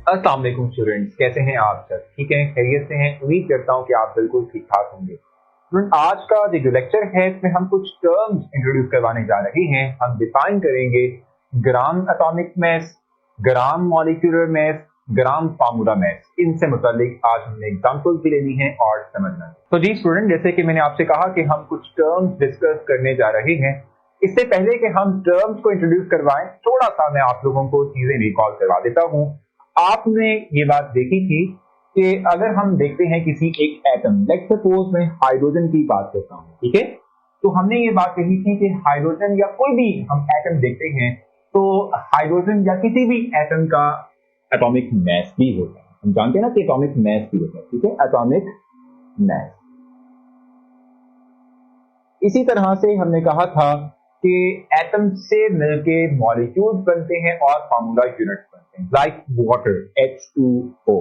अस्सलाम वालेकुम स्टूडेंट्स, कैसे हैं आप सब? ठीक हैं, खैरियत से हैं? उम्मीद करता हूं कि आप बिल्कुल ठीक ठाक होंगे। स्टूडेंट, आज का जो लेक्चर है इसमें हम कुछ टर्म्स इंट्रोड्यूस करवाने जा रहे हैं। हम डिफाइन करेंगे gram atomic mass, gram molecular mass, gram formula mass. इनसे मुतालिक आज हमने एग्जांपल्स भी लेनी है और समझना है। तो जी स्टूडेंट, जैसे कि मैंने आपसे कहा कि हम कुछ टर्म्स डिस्कस करने जा रहे हैं। इससे पहले कि हम टर्म्स को इंट्रोड्यूस करवाएं, थोड़ा सा मैं आप लोगों को चीजें रिकॉल करवा देता हूं। आपने ये बात देखी थी कि अगर हम देखते हैं किसी एक एटम, लेट्स सपोज मैं हाइड्रोजन की बात करता हूं, ठीक है, तो हमने ये बात कही थी कि हाइड्रोजन या कोई भी हम एटम देखते हैं तो हाइड्रोजन या किसी भी एटम का एटॉमिक मास भी होता है। हम जानते हैं ना कि एटॉमिक मास भी होता है, ठीक है, एटॉमिक मास। इसी तरह से हमने कहा था कि एटम से मिलके मॉलिक्यूल्स बनते हैं और फार्मूला यूनिट्स बनते हैं, लाइक वाटर H2O,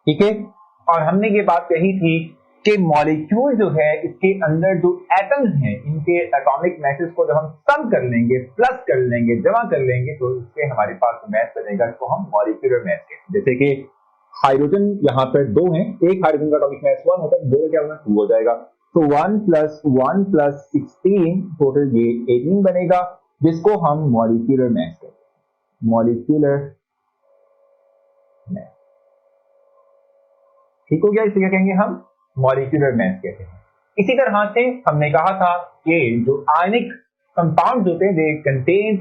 ठीक है। और हमने ये बात कही थी कि मॉलिक्यूल जो है इसके अंदर जो एटम्स हैं इनके एटॉमिक मैसेज को जब हम सम कर लेंगे, प्लस कर लेंगे, जमा कर लेंगे तो इससे हमारे पास मैस बनेगा, इसको हम मॉलिक्यूलर मैस कहते हैं। जैसे कि हाइड्रोजन यहाँ पर दो हैं, एक हाइड्रोजन का एटॉमिक मैस 1 होता है, दो का क्या होगा 2 हो जाएगा। तो 1 + 1 + 16 टोटल ये 18 बनेगा, जिसको हम मॉलिक्यूलर मैस कहते हैं, मॉलिक्यूलर मैस। ठीक हो गया, इसे क्या कहेंगे हम? मॉलिक्यूलर मास कहते हैं। इसी तरह से हमने कहा था कि जो आयनिक कंपाउंड्स होते हैं दे कंटेन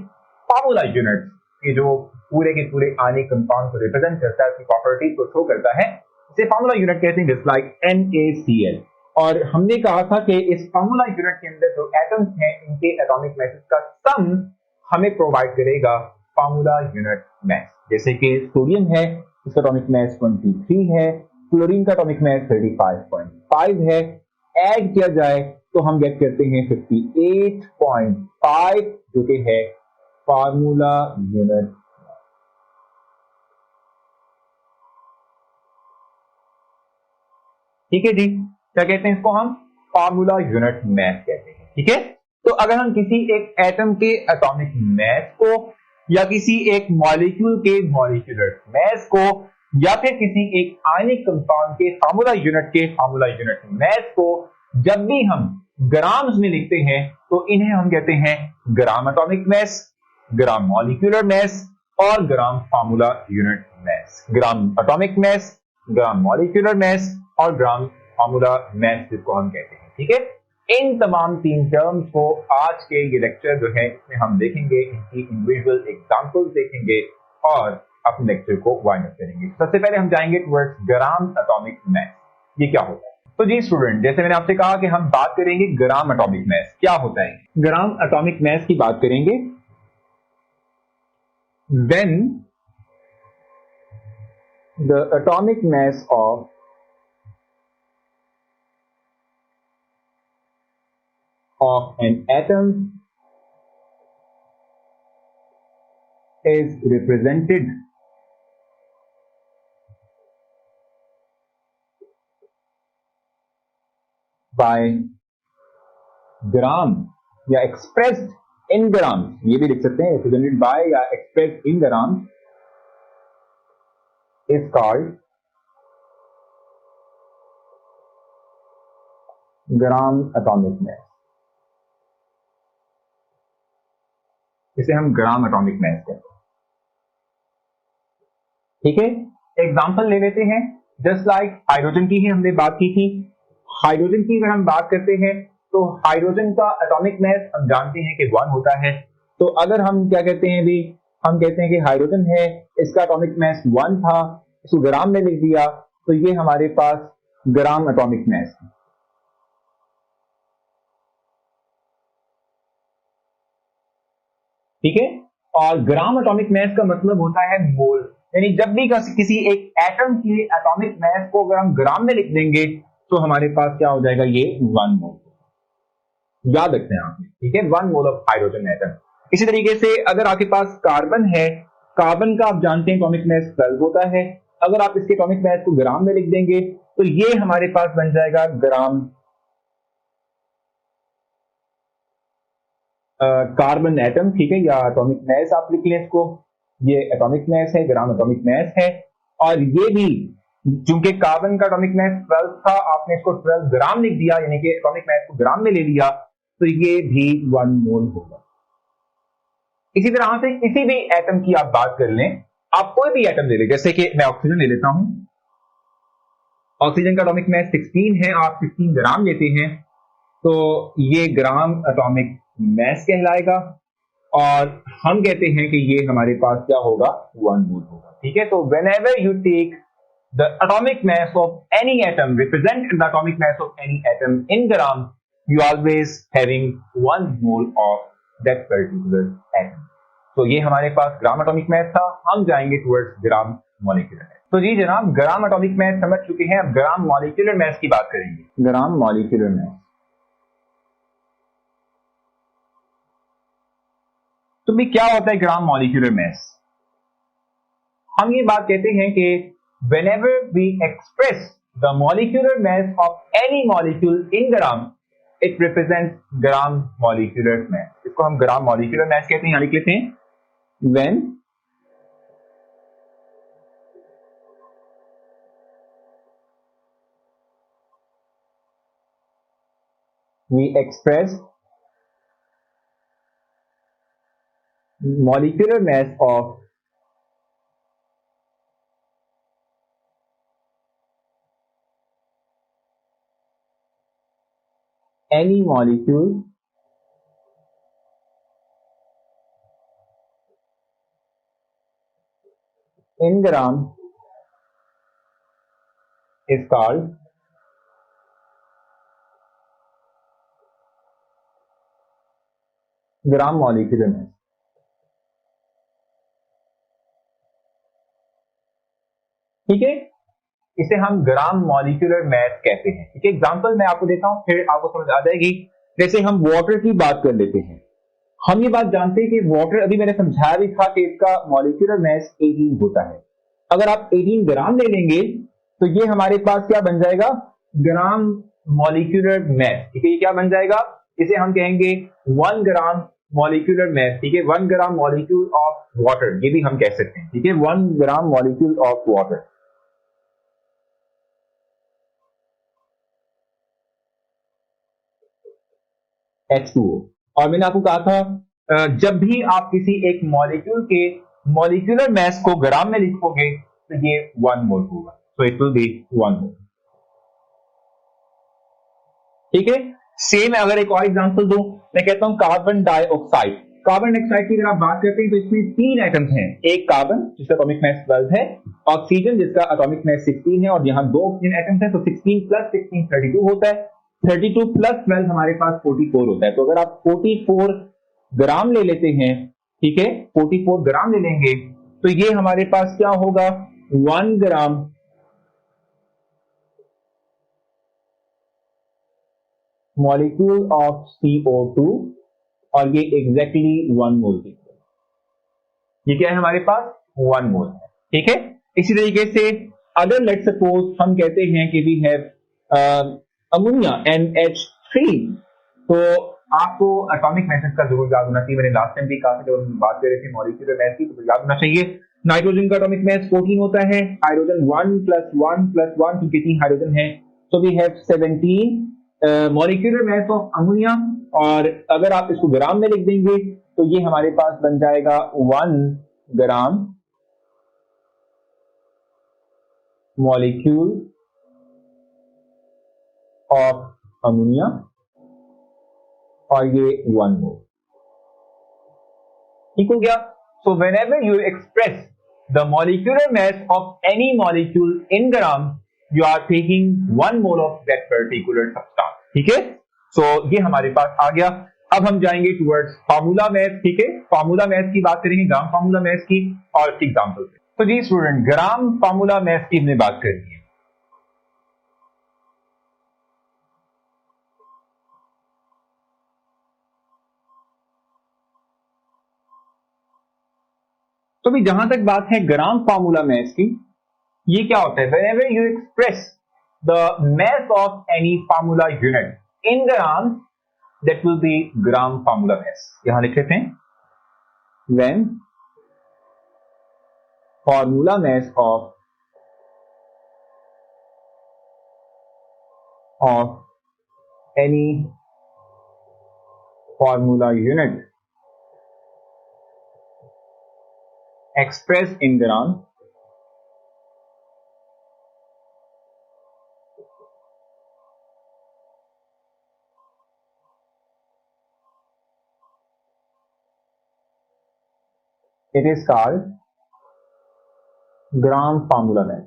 फार्मूला यूनिट्स, ये जो पूरे के पूरे आयनिक कंपाउंड को रिप्रेजेंट करता है, उसकी प्रॉपर्टीज को शो करता है, इसे फार्मूला यूनिट कहते हैं, जस्ट लाइक NaCl। और हमने कहा था कि इस फार्मूला यूनिट के अंदर जो एटम्स हैं इनके एटॉमिक मैसेज का सम हमें प्रोवाइड करेगा फार्मूला यूनिट मास। जैसे कि सोडियम है, इसका एटॉमिक मास 23 है, क्लोरीन का एटॉमिक मास 35.5 है। ऐड किया जाए तो हम गेट करते हैं 58.5, जो कि है फार्मूला यूनिट। ठीक है जी, क्या कहते हैं इसको? हम फार्मूला यूनिट मास कहते हैं, ठीक है। तो अगर हम किसी एक एटम के एटॉमिक मास को या किसी एक मॉलिक्यूल के मॉलिक्यूलर मास को या फिर किसी एक आयनिक कंपाउंड के फार्मूला यूनिट मास को जब भी हम ग्राम्स में लिखते हैं तो इन्हें हम कहते हैं ग्राम atomic mass, gram molecular mass और gram formula unit mass. Gram atomic mass, gram molecular mass और ग्राम फार्मूला मास, जिसको हम कहते हैं, ठीक है। इन तमाम तीन टर्म्स को आज के ये लेक्चर जो है इसमें हम देखेंगे, इनकी इंडिविजुअल एग्जांपल्स देखेंगे और अपने लेक्चर को वाइंड अप करेंगे। सबसे पहले हम जाएंगे टुवर्ड्स ग्राम एटॉमिक मास। ये क्या होता है? तो जी स्टूडेंट, जैसे मैंने आपसे कहा कि हम बात करेंगे ग्राम एटॉमिक मास। क्या होता है ग्राम एटॉमिक मास की बात करेंगे when the atomic mass of an atom is represented by gram या expressed in grams, ये भी लिख सकते हैं, represented by या expressed in grams, is called gram atomic मास। इसे हम ग्राम एटॉमिक मास कहते हैं, ठीक है। एग्जांपल ले लेते हैं, जस्ट लाइक हाइड्रोजन की ही हमने बात की थी। हाइड्रोजन की अगर हम बात करते हैं तो हाइड्रोजन का एटॉमिक मास हम जानते हैं कि 1 होता है। तो अगर हम क्या कहते हैं भी, हम कहते हैं कि हाइड्रोजन है, इसका एटॉमिक मास 1 था, इसको ग्राम में लिख दिया तो ये हमारे पास ग्राम एटॉमिक मास है, ठीक है। और ग्राम एटॉमिक मास का मतलब होता है मोल, यानी जब भी किसी एक एटम के एटॉमिक मास को अगर हम ग्राम में लिख देंगे तो हमारे पास क्या हो जाएगा, ये 1 मोल। याद रखते हैं आपने, ठीक है, 1 मोल ऑफ हाइड्रोजन एटम। इसी तरीके से अगर आपके पास कार्बन है, कार्बन का आप जानते हैं एटॉमिक मास 12 होता है। अगर आप इसके एटॉमिक मास को ग्राम में लिख देंगे तो ये हमारे पास बन जाएगा ग्राम कार्बन एटम, ठीक है, या एटॉमिक मास आप लिख लें इसको, ये एटॉमिक मास है, ग्राम एटॉमिक मास है। और ये भी चूंकि कार्बन का एटॉमिक मास 12 था, आपने इसको 12 ग्राम लिख दिया, यानी कि एटॉमिक मास को ग्राम में ले लिया, तो ये भी 1 मोल होगा। इसी तरह से किसी भी एटम की आप बात कर लें, आप कोई भी एटम ले लें, जैसे कि मैं ऑक्सीजन ले लेता हूं, ऑक्सीजन का एटॉमिक मास 16 है, आप 16 ग्राम लेते हैं, तो ये ग्राम एटॉमिक मास कहलाएगा। और हम कहते हैं कि ये हमारे पास क्या होगा, 1 मोल होगा। ठीक है, तो whenever you take the atomic mass of any atom, represent the atomic mass of any atom in gram, you always having 1 mole of that particular atom. तो ये हमारे पास ग्राम एटॉमिक मास था, हम जाएंगे टुवर्ड्स ग्राम मॉलिक्यूलर मास। तो जी जनाब, ग्राम एटॉमिक मास समझ चुके हैं, अब ग्राम मॉलिक्यूलर मास की बात करेंगे। ग्राम मॉलिक्यूलर मास, तो भी क्या होता है ग्राम मॉलिक्यूलर मास? हम ये बात कहते हैं कि whenever we express the molecular mass of any molecule in gram, it represents gram molecular mass. इसको हम ग्राम मॉलिक्यूलर मास कहते हैं। यहां लिख लेते हैं, when we express molecular mass of any molecule in gram is called gram molecular मास। ठीक है, इसे हम ग्राम मॉलिक्यूलर मास कहते हैं। ठीक है, एग्जांपल मैं आपको देता हूं, फिर आपको समझ आ जाएगी। जैसे हम वाटर की बात कर लेते हैं, हम ये बात जानते हैं कि वाटर, अभी मैंने समझाया भी था कि इसका मॉलिक्यूलर मास 18 होता है। अगर आप 18 ग्राम ले लेंगे तो ये हमारे पास क्या बन जाएगा, ग्राम मॉलिक्यूलर मास। ठीक है, ये क्या बन जाएगा, इसे हम कहेंगे 1 ग्राम मॉलिक्यूलर मास। ठीक है, 1 ग्राम मॉलिक्यूल ऑफ वाटर, ये भी हम कह सकते हैं। ठीक है, 1 gram molecule of water. H2O। और मैंने आपको कहा था जब भी आप किसी एक मॉलिक्यूल के मॉलिक्यूलर मास को ग्राम में लिखोगे तो ये 1 मोल होगा, सो इट विल बी 1 मोल। ठीक है, सेम अगर एक और एग्जांपल दूं, मैं कहता हूं कार्बन डाइऑक्साइड। कार्बन डाइऑक्साइड की अगर आप बात करते हैं तो इसमें 3 एटम्स हैं, एक कार्बन जिसका एटॉमिक मास 12 है, ऑक्सीजन जिसका एटॉमिक मास 16 है, और यहां 2 ऑक्सीजन एटम्स हैं, तो 16 प्लस 16 32 होता है। 32 प्लस 12 हमारे पास 44 होता है। तो अगर आप 44 ग्राम ले लेते हैं, ठीक है, 44 ग्राम ले लेंगे, तो ये हमारे पास क्या होगा, 1 ग्राम मॉलिक्यूल ऑफ CO2, और ये एग्जैक्टली 1 मोल। ये क्या है हमारे पास, 1 मोल है। ठीक है, इसी तरीके से अगर लेट्स सपोज हम कहते हैं कि वी हैव अमोनिया NH3, तो आपको एटॉमिक मास का जरूर याद होना चाहिए। मैंने लास्ट टाइम भी कहा था जब हम बात कर रहे थे मॉलिक्यूलर मास की, तो याद होना चाहिए। नाइट्रोजन का एटॉमिक मास 14 होता है, हाइड्रोजन 1 + 1 + 1, क्योंकि 3 हाइड्रोजन है, तो we have 17 molecular mass of ammonia. और अगर आप इसको ग्राम में लिख देंगे तो ये हमारे पास बन जाएगा 1 ग्राम मॉलिक्यूल ऑफ अमोनिया, और ये 1 मोल। ठीक हो गया। सो whenever you express the molecular mass of any molecule in gram, you are taking 1 mole of that particular substance। ठीक है, सो ये हमारे पास आ गया। अब हम जाएंगे टुवर्ड्स फार्मूला मास। ठीक है, फार्मूला मास की बात करेंगे, ग्राम फार्मूला मास की, और एग्जांपल से। तो जी स्टूडेंट, ग्राम फार्मूला मास की हमने बात करनी है। तो भी जहां तक बात है ग्राम फार्मूला मास की, ये क्या होता है, whenever you express the mass of any formula unit in grams, that will be gram formula mass। यहां लिख लेते हैं, when formula mass of any formula unit expressed in gram it is called gram formula mass.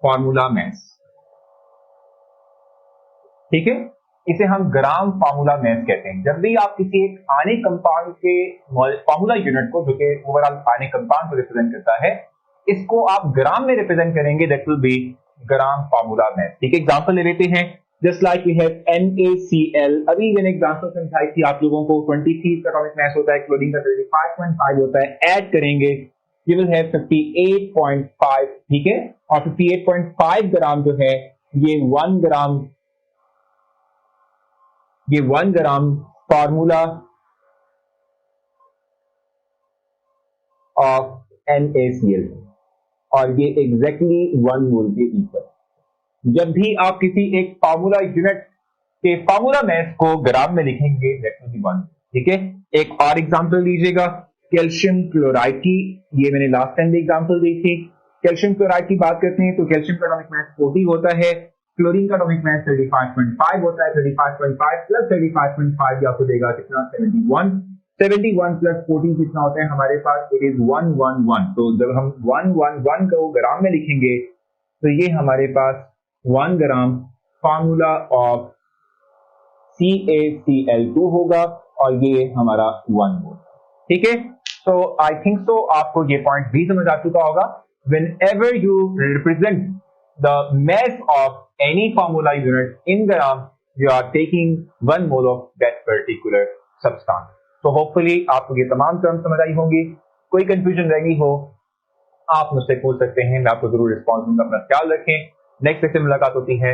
Formula mass, ठीक है, इसे हम ग्राम formula mess कहते हैं। जब भी आप किसी एक आयनिक कंपाउंड के फार्मूला यूनिट को, जो कि ओवरऑल आयनिक कंपाउंड को रिप्रेजेंट करता है, इसको आप ग्राम में रिप्रेजेंट करेंगे, that will be gram formula mass. ठीक है, एग्जांपल ले लेते हैं। Just like we have NaCl। अभी मैंने एग्जांपल समझाई थी आप लोगों को। 23 का एटॉमिक मास होता है, क्लोरीन का 35.5 होता है। ऐड करेंगे, you will have 58.5, ठीक है, और 58.5 ग्राम जो है ये 1 ग्राम फॉर्मूला ऑफ NaCl, और ये एग्जैक्टली 1 मोल के इक्वल। जब भी आप किसी एक फार्मूला यूनिट के फार्मूला मैस को ग्राम में लिखेंगे, दैट विल बी 1। ठीक है, एक और एग्जांपल लीजिएगा, कैल्शियम क्लोराइड की। ये मैंने लास्ट टाइम भी एग्जांपल दी थी। कैल्शियम क्लोराइड की बात करते हैं तो कैल्शियम का एटॉमिक मास 40 होता है, क्लोरीन का एटॉमिक मास 35.5 होता है। 35.5 प्लस 35.5 आपको देगा कितना, 71। 71 प्लस 40 कितना होता है हमारे पास, इट इज 111। तो जब हम 111 को ग्राम में लिखेंगे तो ये हमारे पास 1 ग्राम फार्मूला ऑफ CaCl2 होगा, और ये हमारा 1 मोल। ठीक है, तो आई थिंक सो आपको ये पॉइंट भी समझ आ चुका होगा। whenever you represent the mass of any formula unit in gram, you are taking 1 mole of that particular substance. so hopefully आपको ये तमाम टर्म समझ आई होंगी। कोई कंफ्यूजन रह गई हो आप मुझसे पूछ सकते हैं, मैं आपको जरूर रिस्पॉन्स दूंगा। अपना ख्याल रखें, नेक्स्ट सेशन मुलाकात होती है।